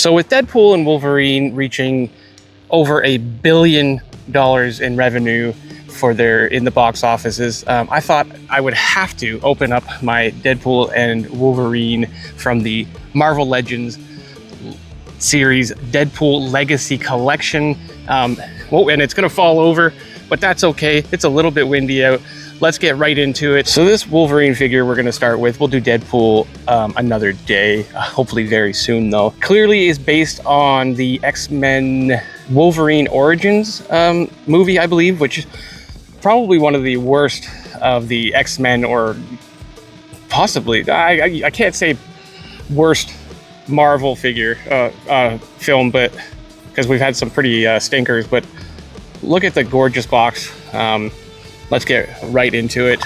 So with Deadpool and Wolverine reaching over $1 billion in revenue for their in the box offices, I thought I would have to open up my Deadpool and Wolverine from the Marvel Legends series Deadpool Legacy Collection. Whoa, and it's gonna fall over, but that's okay. It's a little bit windy out. Let's get right into it. So this Wolverine figure we're gonna start with, we'll do Deadpool another day, hopefully very soon though. Clearly is based on the X-Men Wolverine Origins movie, I believe, which is probably one of the worst of the X-Men, or possibly, I can't say worst Marvel figure film, but because we've had some pretty stinkers, but look at the gorgeous box. Let's get right into it.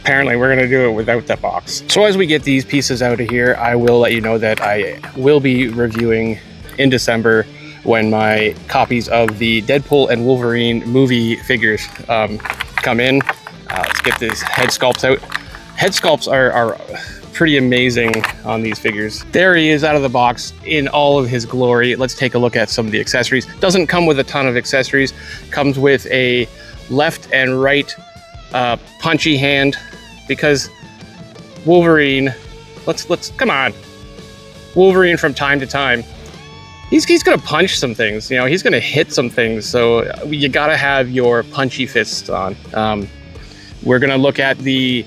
Apparently we're gonna do it without that box. So as we get these pieces out of here, I will let you know that I will be reviewing in December when my copies of the Deadpool and Wolverine movie figures come in. Let's get these head sculpts out. Head sculpts are pretty amazing on these figures. There he is out of the box in all of his glory. Let's take a look at some of the accessories. Doesn't come with a ton of accessories. Comes with a left and right punchy hand, because Wolverine, let's come on. Wolverine from time to time, he's gonna punch some things, you know, he's gonna hit some things, so you gotta have your punchy fists on. We're gonna look at the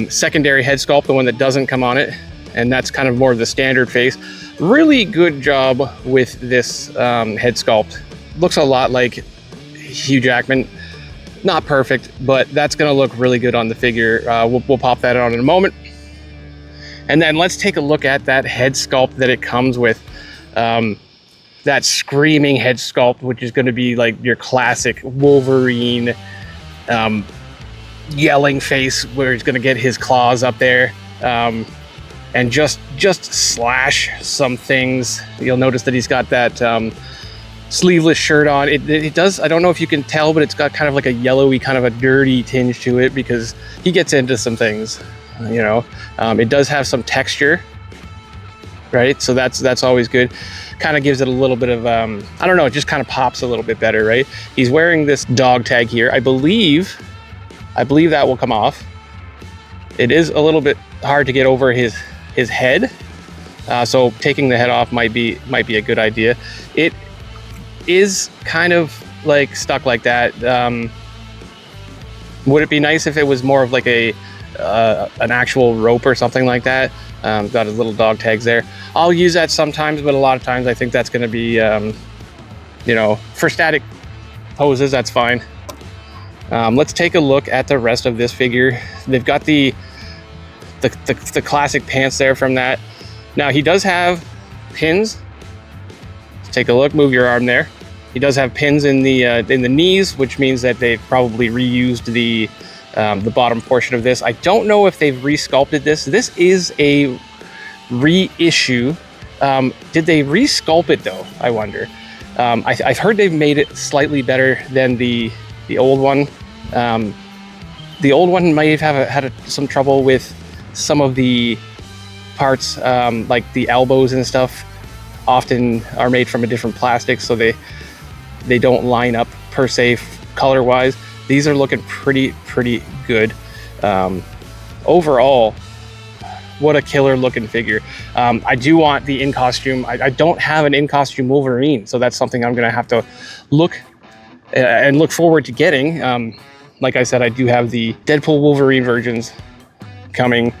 secondary head sculpt, the one that doesn't come on it, and that's kind of more of the standard face. Really good job with this head sculpt. Looks a lot like Hugh Jackman. Not perfect, but that's gonna look really good on the figure. We'll pop that on in a moment. And then let's take a look at that head sculpt that it comes with. That screaming head sculpt, which is gonna be like your classic Wolverine yelling face, where he's gonna get his claws up there and just slash some things. You'll notice that he's got that sleeveless shirt on. It does, I don't know if you can tell, but it's got kind of like a yellowy, kind of a dirty tinge to it, because he gets into some things, you know. It does have some texture, right? So that's always good. Kind of gives it a little bit of, I don't know, it just kind of pops a little bit better, right? He's wearing this dog tag here. I believe that will come off. It is a little bit hard to get over his head. So taking the head off might be a good idea. It is kind of like stuck like that. Would it be nice if it was more of like an actual rope or something like that? Got his little dog tags there. I'll use that sometimes, but a lot of times I think that's going to be, you know, for static poses, that's fine. Let's take a look at the rest of this figure. They've got the classic pants there from that. Now he does have pins. Take a look, move your arm there. He does have pins in the knees, which means that they've probably reused the bottom portion of this. I don't know if they've resculpted this. This is a reissue. Did they resculpt it though? I wonder. I've heard they've made it slightly better than the old one. The old one might have had some trouble with some of the parts, like the elbows and stuff. Often are made from a different plastic, so they don't line up per se color wise. These are looking pretty good. Overall, what a killer looking figure. I do want the in costume. I don't have an in costume Wolverine, so that's something I'm gonna have to look forward to getting. Like I said, I do have the Deadpool Wolverine versions coming,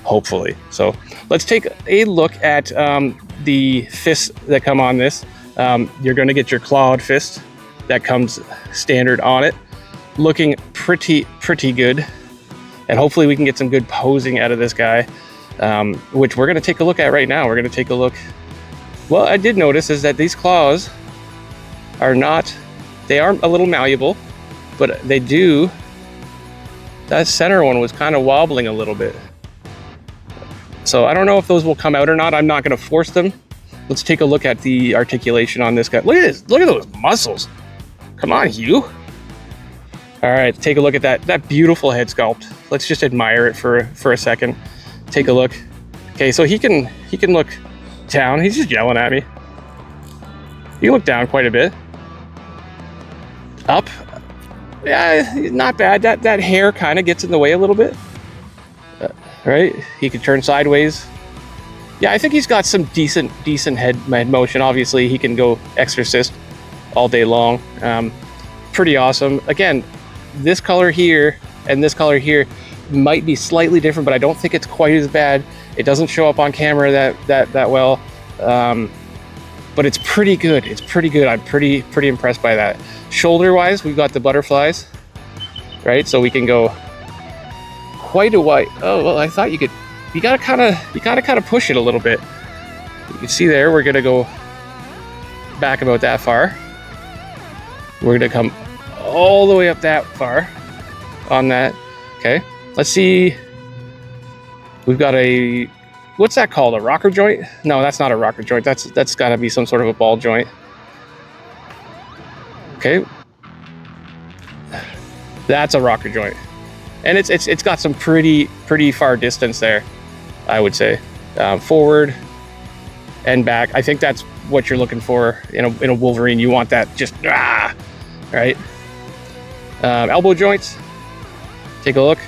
hopefully. So let's take a look at the fists that come on this. You're going to get your clawed fist that comes standard on it, looking pretty good, and hopefully we can get some good posing out of this guy, which we're going to take a look at right now. We're going to take a look. Well, I did notice is that these claws are not, they are a little malleable, but they do, that center one was kind of wobbling a little bit. So I don't know if those will come out or not. I'm not going to force them. Let's take a look at the articulation on this guy. Look at this. Look at those muscles. Come on, Hugh. All right, take a look at that beautiful head sculpt. Let's just admire it for a second. Take a look. Okay, so he can look down. He's just yelling at me. He can look down quite a bit. Up. Yeah, not bad. That hair kind of gets in the way a little bit. Right? He could turn sideways. Yeah, I think he's got some decent head motion. Obviously, he can go exorcist all day long. Pretty awesome. Again, this color here and this color here might be slightly different, but I don't think it's quite as bad. It doesn't show up on camera that well, but it's pretty good. It's pretty good. I'm pretty impressed by that. Shoulder wise, we've got the butterflies, right? So we can go quite a wide. Oh well, I thought you could. You gotta kind of push it a little bit. You can see there. We're gonna go back about that far. We're gonna come all the way up that far on that. Okay, let's see. We've got a, what's that called? A rocker joint? No, that's not a rocker joint. That's got to be some sort of a ball joint. Okay, that's a rocker joint, and it's got some pretty far distance there, I would say, forward and back. I think that's what you're looking for in a Wolverine. You want that just right. Elbow joints. Take a look.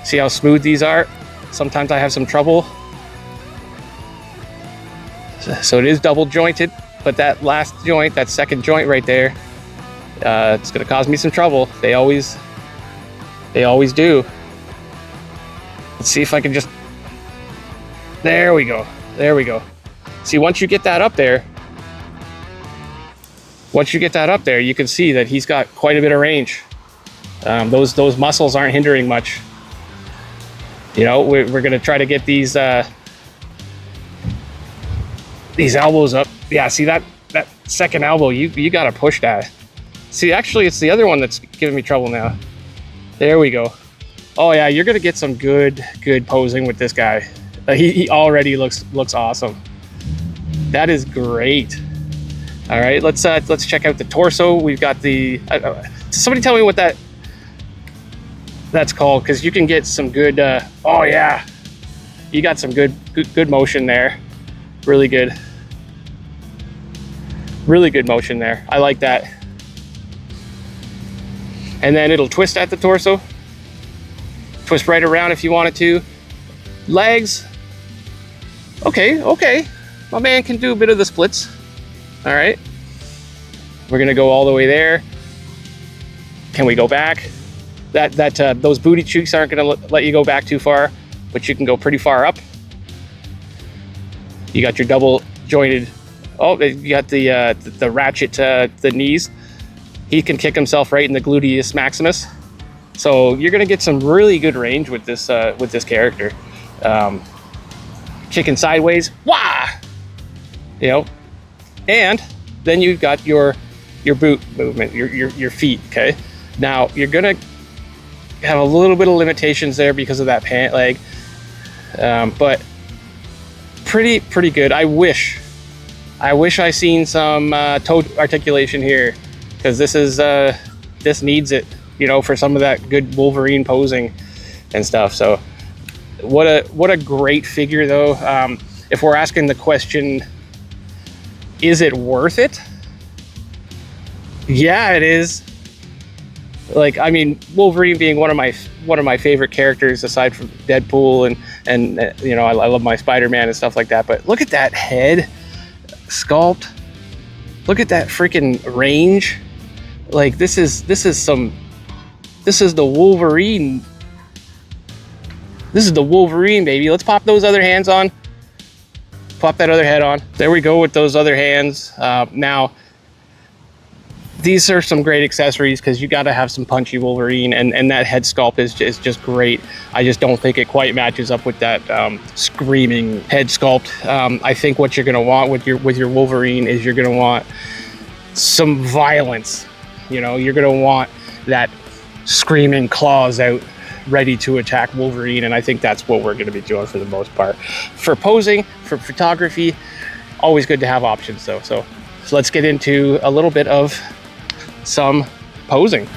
See how smooth these are. Sometimes I have some trouble. So it is double jointed, but that last joint, that second joint right there, it's going to cause me some trouble. They always do. Let's see if I can just, there we go. See, once you get that up there, you can see that he's got quite a bit of range. Those muscles aren't hindering much. You know, we're going to try to get these elbows up. Yeah, see that second elbow, you got to push that. See, actually, it's the other one that's giving me trouble now. There we go. Oh yeah, you're going to get some good posing with this guy. He already looks awesome. That is great. All right, let's check out the torso. We've got the. Somebody tell me what that's called, because you can get some good. Oh yeah, you got some good motion there. Really good motion there. I like that. And then it'll twist at the torso. Twist right around if you wanted to. Legs. Okay. My man can do a bit of the splits. All right. We're gonna go all the way there. Can we go back? Those booty cheeks aren't gonna let you go back too far, but you can go pretty far up. You got your double jointed. Oh, you got the ratchet the knees. He can kick himself right in the gluteus maximus. So you're gonna get some really good range with this character. Kicking sideways, wah! You know, and then you've got your boot movement, your feet. Okay, now you're gonna have a little bit of limitations there because of that pant leg, but pretty good. I wish I seen some toe articulation here, because this needs it, you know, for some of that good Wolverine posing and stuff. So what a great figure though. If we're asking the question, is it worth it? Yeah, it is. Like, I mean, Wolverine being one of my favorite characters aside from Deadpool and you know, I love my Spider-Man and stuff like that. But look at that head sculpt. Look at that freaking range. Like, this is the Wolverine. This is the Wolverine, baby. Let's pop those other hands on. Pop that other head on. There we go with those other hands. Now, these are some great accessories because you got to have some punchy Wolverine, and that head sculpt is just great. I just don't think it quite matches up with that screaming head sculpt. I think what you're gonna want with your Wolverine is you're gonna want some violence. You know, you're gonna want that screaming claws out, ready to attack Wolverine, and I think that's what we're going to be doing for the most part. For posing, for photography, always good to have options though. So let's get into a little bit of some posing.